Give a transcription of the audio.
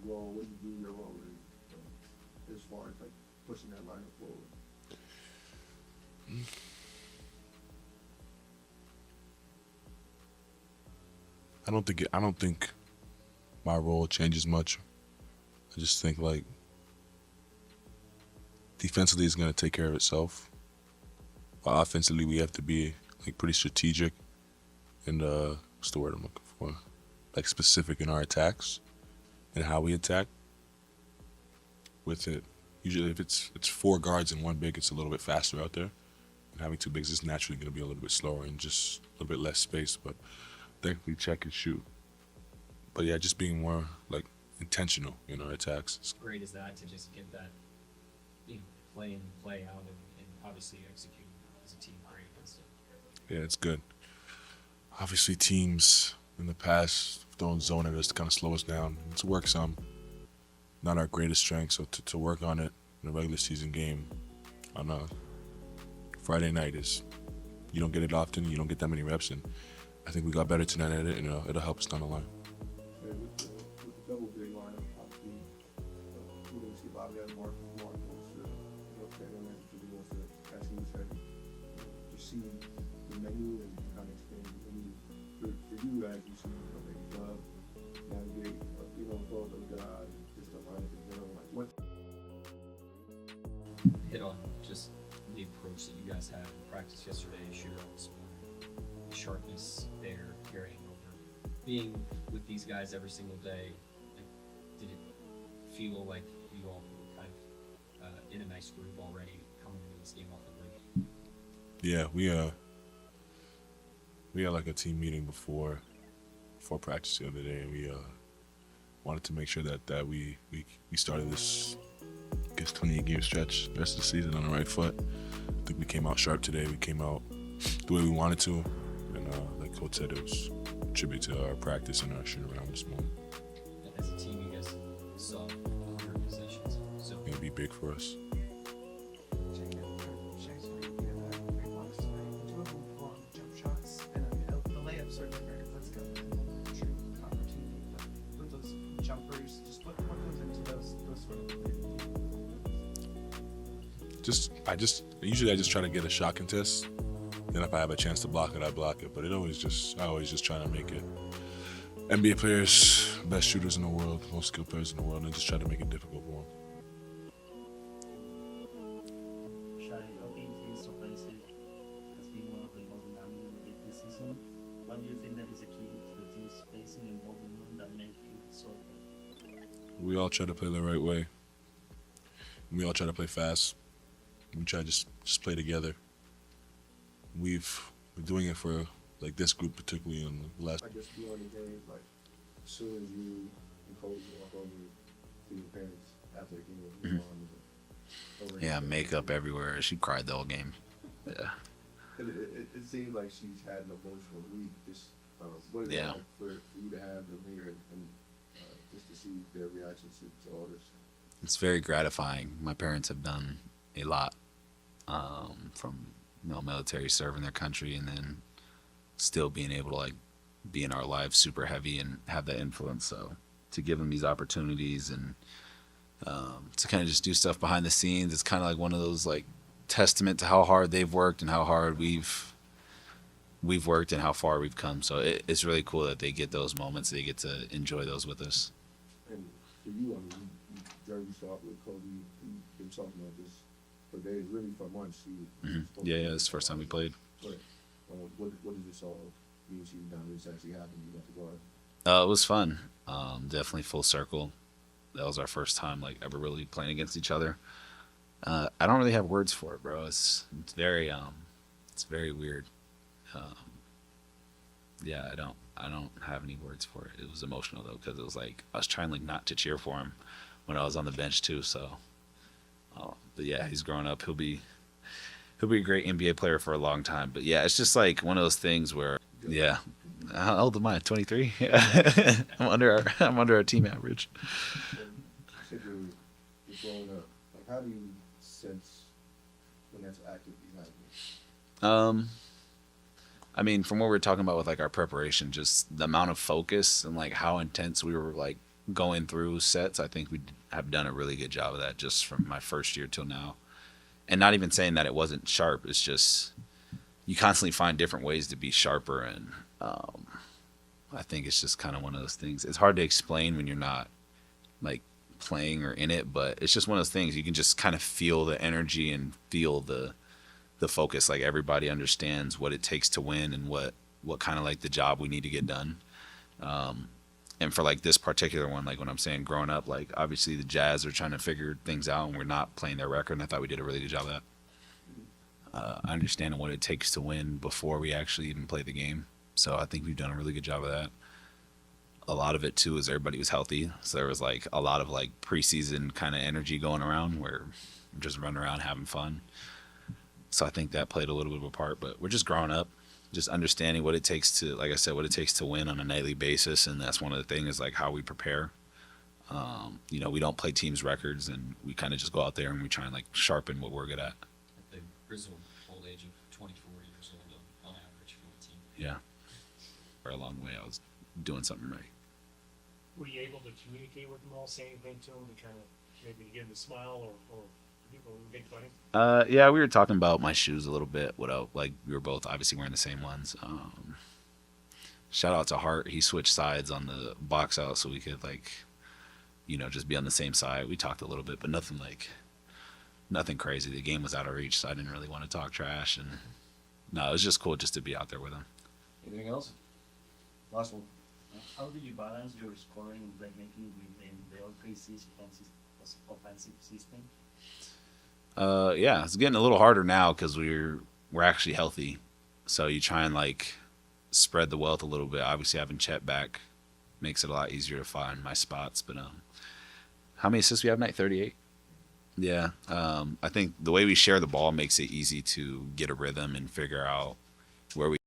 role, what do you view your role as far as like pushing that lineup forward? I don't think my role changes much. I just think like defensively it's gonna take care of itself. But offensively we have to be like pretty strategic and what's the word I'm looking for? Like specific in our attacks and how we attack with it. Usually if it's four guards and one big, it's a little bit faster out there. And having two bigs is naturally gonna be a little bit slower and just a little bit less space, but thankfully check and shoot. But yeah, just being more like intentional in our attacks. Great is that to just get that, play in, play out, and obviously execute as a team great against it. Yeah, it's good. Obviously, teams in the past have thrown zone at us to kind of slow us down. It's worked some. Not our greatest strength, so to work on it in a regular season game on a Friday night is, you don't get it often, you don't get that many reps, and I think we got better tonight at it, and it'll help us down the line. And with the double big lineup, obviously, we're going to see Bobby as more wants to, play on that because he wants to pass his heavy. You see the menu and kind of expand the menu for you guys. You see, maybe club, navigate, both of guys, just the lineup in general. Like what? Hit on just the approach that you guys had in practice yesterday, shoot around this morning, the sharpness there carrying over. Being with these guys every single day, like, did it feel like you all were kind of in a nice groove already coming into this game off the break? Yeah, we had like a team meeting before practice the other day, and we wanted to make sure that we started this, I guess, 28-game stretch the rest of the season on the right foot. I think we came out sharp today. We came out the way we wanted to, and like Coach said, it was a tribute to our practice and our shoot around this morning. As a team, you guys saw 100 possessions, so It'll be big for us. Usually I just try to get a shot contest. Then if I have a chance to block it, I block it. But I always just try to make it. NBA players, best shooters in the world, most skilled players in the world, and just try to make it difficult for them. What do you think that is a key to the team's spacing and ball movement that make you so good? We all try to play the right way. We all try to play fast. We try to just play together. We've been doing it for like this group particularly in the last. I guess beyond the game, like as soon as you and Coach walk over to your parents after the game, your mom is over. Yeah, makeup everywhere. She cried the whole game. Yeah. It seems like she's had an emotional week. Just what is it like for you to have them here and just to see their reactions to all this? It's very gratifying. My parents have done a lot from military, serving their country, and then still being able to like be in our lives super heavy and have that influence. So to give them these opportunities and to kind of just do stuff behind the scenes, it's kind of like one of those like testament to how hard they've worked and how hard we've worked and how far we've come. So it's really cool that they get those moments. They get to enjoy those with us. And for you, Jerry saw it with Kobe. He's been talking about this for days, really for months. Yeah, it's the first time we played. But what did this all mean to you now that this actually happened? You got to go out. It was fun. Definitely full circle. That was our first time like ever really playing against each other. I don't really have words for it, bro. It's very weird. Yeah, I don't have any words for it. It was emotional though, because it was like I was trying like not to cheer for him when I was on the bench too. So, but yeah, he's growing up. He'll be a great NBA player for a long time. But yeah, it's just like one of those things where yeah. How old am I? 23. I'm under our team average. You said you're growing up. Like, how do you sense when that's actively happening? I mean, from what we were talking about with like our preparation, just the amount of focus and like how intense we were like going through sets. I think we have done a really good job of that just from my first year till now. And not even saying that it wasn't sharp. It's just you constantly find different ways to be sharper, and I think it's just kind of one of those things. It's hard to explain when you're not like playing or in it, but it's just one of those things. You can just kind of feel the energy and feel the focus. Like everybody understands what it takes to win and what kind of like the job we need to get done. And for like this particular one, like when I'm saying growing up, like obviously the Jazz are trying to figure things out and we're not playing their record, and I thought we did a really good job of that. Understanding what it takes to win before we actually even play the game. So I think we've done a really good job of that. A lot of it too is everybody was healthy, so there was like a lot of like preseason kind of energy going around where we're just running around having fun. So I think that played a little bit of a part, but we're just growing up, just understanding what it takes to, like I said, what it takes to win on a nightly basis, and that's one of the things is like how we prepare. You know, we don't play teams' records, and we kind of just go out there and we try and like sharpen what we're good at. At the grizzled old age of 24 years old on average for the team. Yeah, for a long way, I was doing something right. Were you able to communicate with them all, say anything to them to kind of maybe give them a smile or people make funny? Yeah, we were talking about my shoes a little bit. Like we were both obviously wearing the same ones. Shout out to Hart. He switched sides on the box out so we could like, you know, just be on the same side. We talked a little bit, but nothing crazy. The game was out of reach, so I didn't really want to talk trash. And no, it was just cool just to be out there with him. Anything else? Last one. How do you balance your scoring and playmaking within the all-preseason offensive system? Yeah, it's getting a little harder now because we're actually healthy. So you try and like spread the wealth a little bit. Obviously, having Chet back makes it a lot easier to find my spots. But how many assists we have tonight? 38. Yeah, I think the way we share the ball makes it easy to get a rhythm and figure out where we